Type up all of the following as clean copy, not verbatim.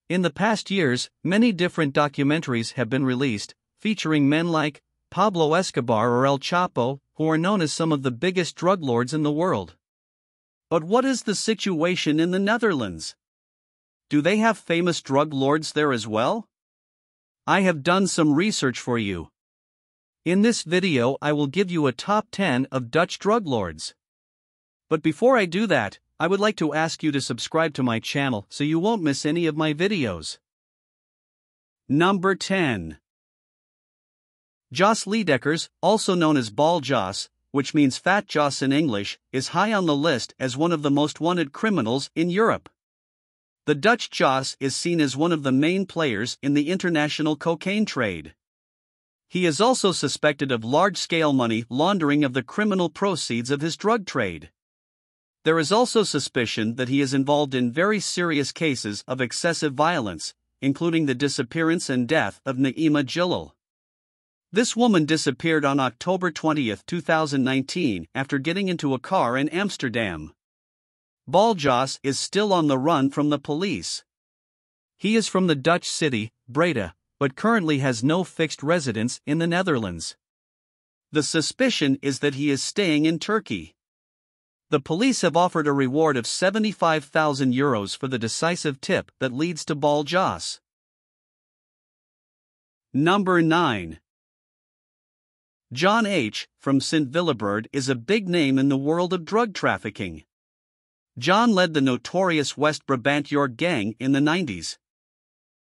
In the past years, many different documentaries have been released, featuring men like Pablo Escobar or El Chapo, who are known as some of the biggest drug lords in the world. But what is the situation in the Netherlands? Do they have famous drug lords there as well? I have done some research for you. In this video I will give you a top 10 of Dutch drug lords. But before I do that, I would like to ask you to subscribe to my channel so you won't miss any of my videos. Number 10. Jos Liedekkers, also known as Bal Jos, which means Fat Jos in English, is high on the list as one of the most wanted criminals in Europe. The Dutch Jos is seen as one of the main players in the international cocaine trade. He is also suspected of large-scale money laundering of the criminal proceeds of his drug trade. There is also suspicion that he is involved in very serious cases of excessive violence, including the disappearance and death of Naima Jalil. This woman disappeared on October 20, 2019 after getting into a car in Amsterdam. Bal Jos is still on the run from the police. He is from the Dutch city, Breda, but currently has no fixed residence in the Netherlands. The suspicion is that he is staying in Turkey. The police have offered a reward of €75,000 for the decisive tip that leads to Bal Jos. Number 9. John H. from St. Willibord is a big name in the world of drug trafficking. John led the notorious West Brabant York gang in the 90s.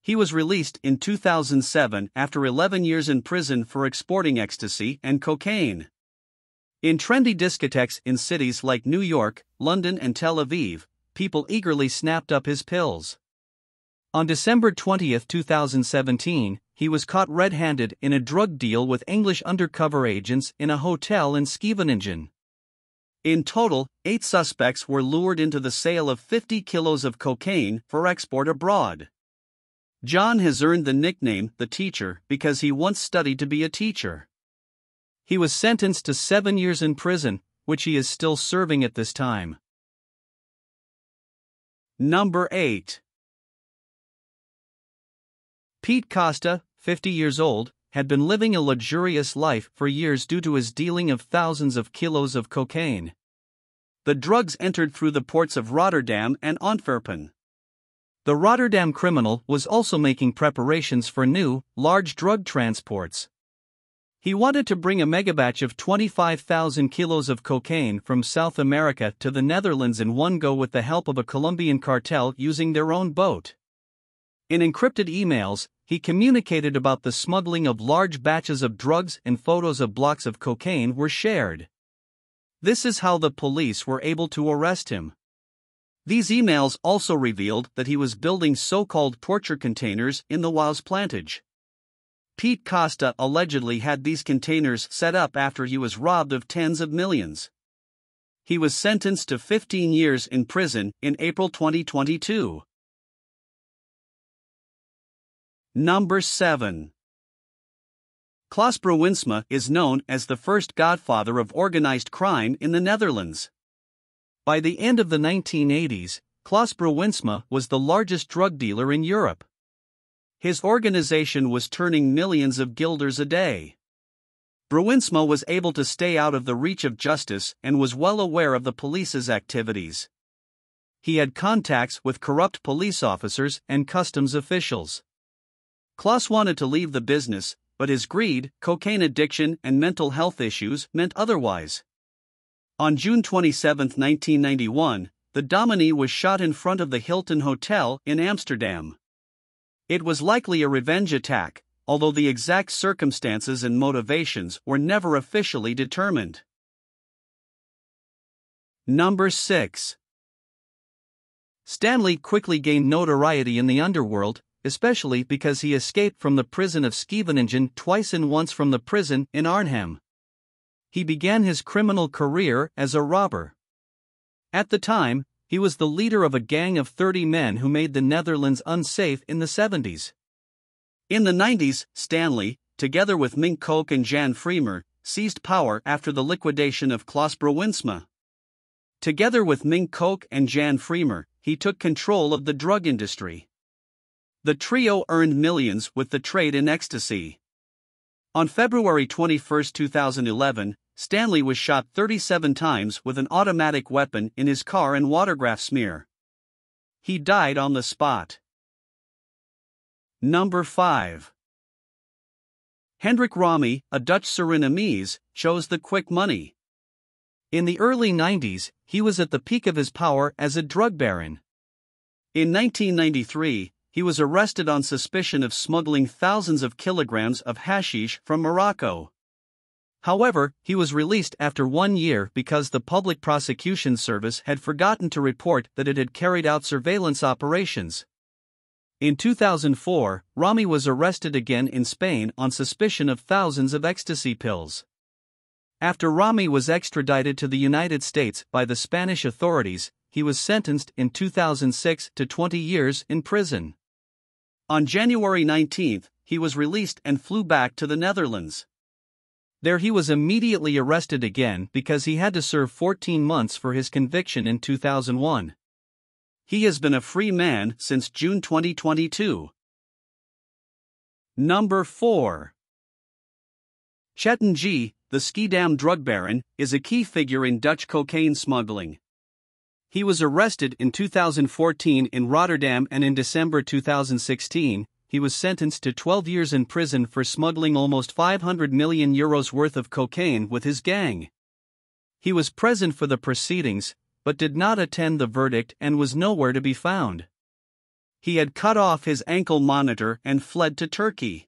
He was released in 2007 after 11 years in prison for exporting ecstasy and cocaine. In trendy discotheques in cities like New York, London and Tel Aviv, people eagerly snapped up his pills. On December 20, 2017, he was caught red-handed in a drug deal with English undercover agents in a hotel in Scheveningen. In total, 8 suspects were lured into the sale of 50 kilos of cocaine for export abroad. John has earned the nickname The Teacher because he once studied to be a teacher. He was sentenced to 7 years in prison, which he is still serving at this time. Number 8. Pete Costa, 50 years old, had been living a luxurious life for years due to his dealing of thousands of kilos of cocaine. The drugs entered through the ports of Rotterdam and Antwerpen. The Rotterdam criminal was also making preparations for new, large drug transports. He wanted to bring a megabatch of 25,000 kilos of cocaine from South America to the Netherlands in one go with the help of a Colombian cartel using their own boat. In encrypted emails, he communicated about the smuggling of large batches of drugs, and photos of blocks of cocaine were shared. This is how the police were able to arrest him. These emails also revealed that he was building so-called torture containers in the Wasplantage. Pete Costa allegedly had these containers set up after he was robbed of tens of millions. He was sentenced to 15 years in prison in April 2022. Number 7. Klaas Bruinsma is known as the first godfather of organized crime in the Netherlands. By the end of the 1980s, Klaas Bruinsma was the largest drug dealer in Europe. His organization was turning millions of guilders a day. Bruinsma was able to stay out of the reach of justice and was well aware of the police's activities. He had contacts with corrupt police officers and customs officials. Klaas wanted to leave the business, but his greed, cocaine addiction, and mental health issues meant otherwise. On June 27, 1991, the dominee was shot in front of the Hilton Hotel in Amsterdam. It was likely a revenge attack, although the exact circumstances and motivations were never officially determined. Number 6. Stanley quickly gained notoriety in the underworld, especially because he escaped from the prison of Scheveningen twice and once from the prison in Arnhem. He began his criminal career as a robber. At the time, he was the leader of a gang of 30 men who made the Netherlands unsafe in the 70s. In the 90s, Stanley, together with Mink Koch and Jan Vreemer, seized power after the liquidation of Klaas Bruinsma. Together with Mink Koch and Jan Vreemer, he took control of the drug industry. The trio earned millions with the trade in ecstasy. On February 21, 2011, Stanley was shot 37 times with an automatic weapon in his car and watergraph smear. He died on the spot. Number 5. Hendrik Ramy, a Dutch Surinamese, chose the quick money. In the early 90s, he was at the peak of his power as a drug baron. In 1993, he was arrested on suspicion of smuggling thousands of kilograms of hashish from Morocco. However, he was released after 1 year because the Public Prosecution Service had forgotten to report that it had carried out surveillance operations. In 2004, Ramy was arrested again in Spain on suspicion of thousands of ecstasy pills. After Ramy was extradited to the United States by the Spanish authorities, he was sentenced in 2006 to 20 years in prison. On January 19, he was released and flew back to the Netherlands. There he was immediately arrested again because he had to serve 14 months for his conviction in 2001. He has been a free man since June 2022. Number 4. Chetan G., the Schiedam drug baron, is a key figure in Dutch cocaine smuggling. He was arrested in 2014 in Rotterdam, and in December 2016, he was sentenced to 12 years in prison for smuggling almost €500 million worth of cocaine with his gang. He was present for the proceedings, but did not attend the verdict and was nowhere to be found. He had cut off his ankle monitor and fled to Turkey.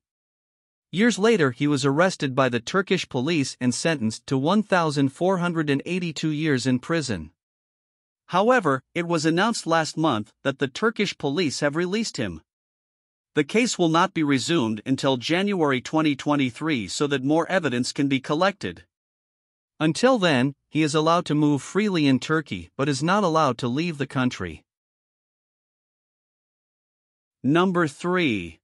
Years later, he was arrested by the Turkish police and sentenced to 1,482 years in prison. However, it was announced last month that the Turkish police have released him. The case will not be resumed until January 2023 so that more evidence can be collected. Until then, he is allowed to move freely in Turkey but is not allowed to leave the country. Number 3.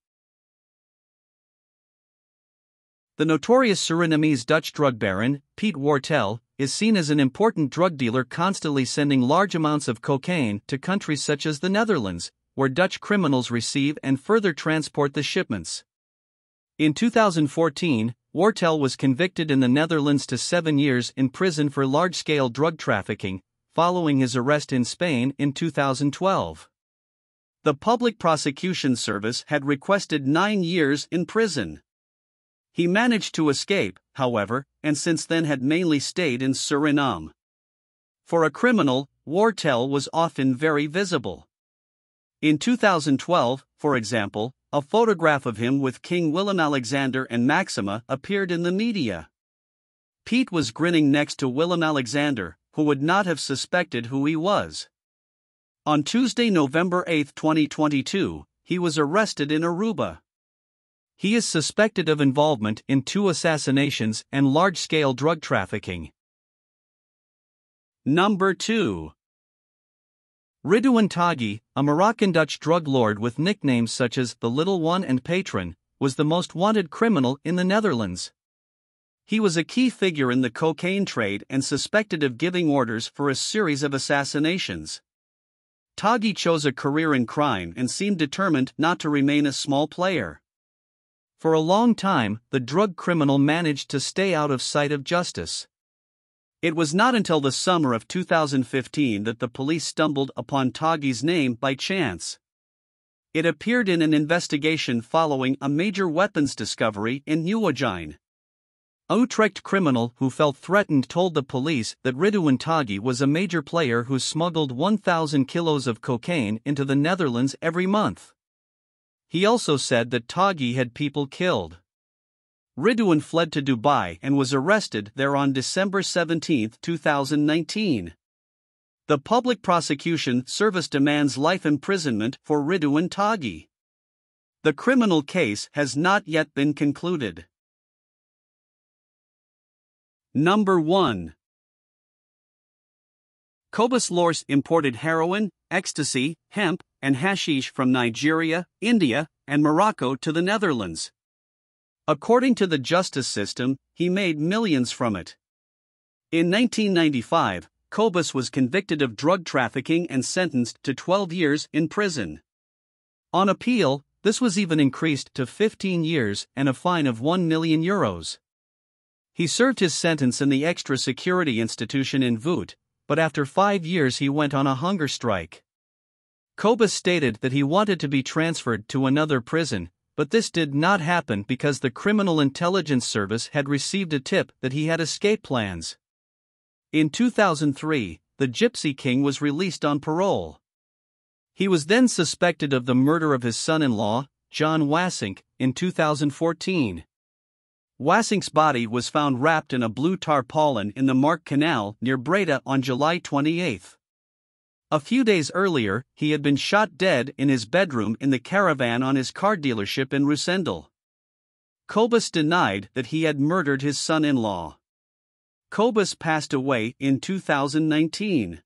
The notorious Surinamese Dutch drug baron, Piet Wortel, is seen as an important drug dealer, constantly sending large amounts of cocaine to countries such as the Netherlands, where Dutch criminals receive and further transport the shipments. In 2014, Wortel was convicted in the Netherlands to 7 years in prison for large-scale drug trafficking, following his arrest in Spain in 2012. The Public Prosecution Service had requested 9 years in prison. He managed to escape, however, and since then had mainly stayed in Suriname. For a criminal, Wortel was often very visible. In 2012, for example, a photograph of him with King Willem-Alexander and Maxima appeared in the media. Piet was grinning next to Willem-Alexander, who would not have suspected who he was. On Tuesday, November 8, 2022, he was arrested in Aruba. He is suspected of involvement in 2 assassinations and large-scale drug trafficking. Number 2. Ridouan Taghi, a Moroccan-Dutch drug lord with nicknames such as the Little One and Patron, was the most wanted criminal in the Netherlands. He was a key figure in the cocaine trade and suspected of giving orders for a series of assassinations. Taghi chose a career in crime and seemed determined not to remain a small player. For a long time, the drug criminal managed to stay out of sight of justice. It was not until the summer of 2015 that the police stumbled upon Taghi's name by chance. It appeared in an investigation following a major weapons discovery in Nieuwegein. A Utrecht criminal who felt threatened told the police that Ridouan Taghi was a major player who smuggled 1,000 kilos of cocaine into the Netherlands every month. He also said that Taghi had people killed. Ridouan fled to Dubai and was arrested there on December 17, 2019. The Public Prosecution Service demands life imprisonment for Ridouan Taghi. The criminal case has not yet been concluded. Number 1. Cobus Lors imported heroin, ecstasy, hemp, and hashish from Nigeria, India, and Morocco to the Netherlands. According to the justice system, he made millions from it. In 1995, Cobus was convicted of drug trafficking and sentenced to 12 years in prison. On appeal, This was even increased to 15 years and a fine of €1 million. He served his sentence in the extra security institution in Voot, but after 5 years he went on a hunger strike. Kobus stated that he wanted to be transferred to another prison, but this did not happen because the Criminal Intelligence Service had received a tip that he had escape plans. In 2003, the Gypsy King was released on parole. He was then suspected of the murder of his son-in-law, John Wasink, in 2014. Wasink's body was found wrapped in a blue tarpaulin in the Mark Canal near Breda on July 28. A few days earlier, he had been shot dead in his bedroom in the caravan on his car dealership in Roosendal. Kobus denied that he had murdered his son-in-law. Kobus passed away in 2019.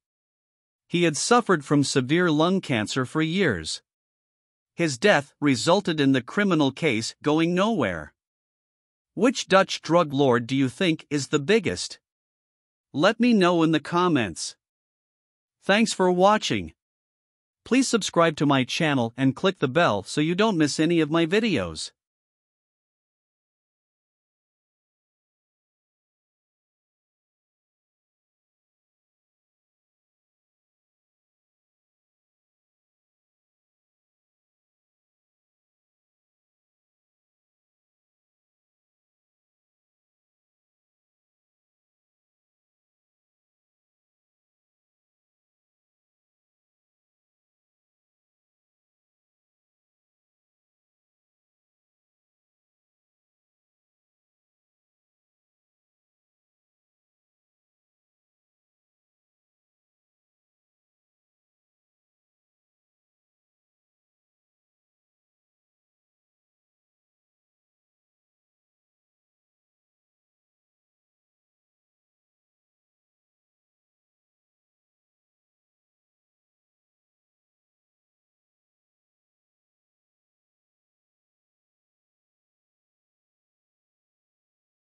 He had suffered from severe lung cancer for years. His death resulted in the criminal case going nowhere. Which Dutch drug lord do you think is the biggest? Let me know in the comments. Thanks for watching. Please subscribe to my channel and click the bell so you don't miss any of my videos.